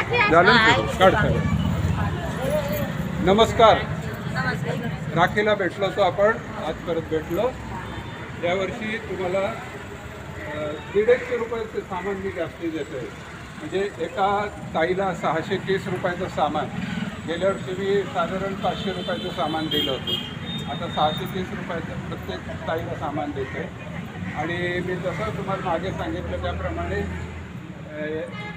झालं ना सुरू? काढ सगळं. नमस्कार. राखीला भेटलो होतो आपण, आज परत भेटलो. यावर्षी तुम्हाला 150 रुपयाचं सामान मी जास्ती देतो आहे. म्हणजे एका ताईला 630 रुपयाचं सामान, गेल्या वर्षी मी साधारण 500 रुपयाचं सामान दिलं होतं. आता 630 रुपयाचं प्रत्येक ताईला सामान देतो आहे. आणि मी जसं तुम्हाला मागे सांगितलं त्याप्रमाणे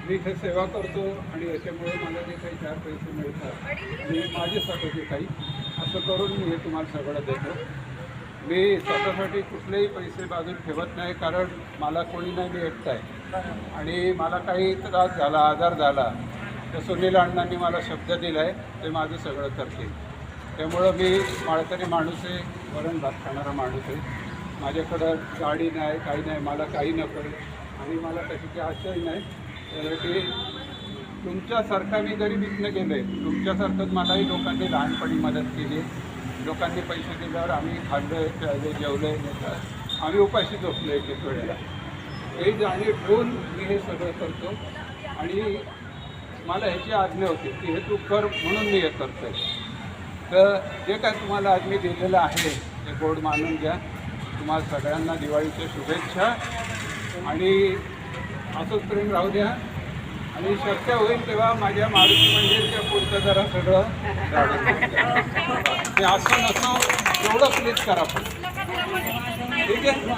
मी इथे सेवा करतो आणि याच्यामुळे मला जे काही 4 पैसे मिळतात आणि माझे स्वतःचे काही असं करून मी हे तुम्हाला सगळं देतो. मी स्वतःसाठी कुठलेही पैसे बाजूला ठेवत नाही, कारण मला कोणी नाही, मी एकटा आहे. आणि मला काही त्रास झाला, आजार झाला तर सुनील अण्णांनी मला शब्द दिला आहे, ते माझं सगळं करतील. त्यामुळं मी माळकरी माणूस आहे, वरण भात खाणारा माणूस आहे. माझ्याकडं गाडी नाही, काही नाही, मला काही नको आहे आणि मला कशाची आशाही नाही. की तुमच्यासारखा मी गरिबीतनं गेलो आहे, तुमच्यासारखंच मलाही लोकांनी लहानपणी मदत केली. लोकांनी पैसे दिल्यावर आम्ही खाल्लं, प्यायले, जेवले, आम्ही उपाशी झोपलो एक एक वेळेला. हे जाणीव ठेवून मी हे सगळं करतो आणि मला ह्याची आज्ञा होती की हे तू कर, म्हणून मी हे करतो आहे. तर जे काय तुम्हाला आज मी दिलेलं आहे ते गोड मानून घ्या. तुम्हाला सगळ्यांना दिवाळीच्या शुभेच्छा आणि असंच प्रेम राहू द्या. आणि शक्य होईल तेव्हा माझ्या मारुती मंदिरच्या पुढचं जरा सगळं ते असं नसं एवढं प्लीज करा पण, ठीक आहे.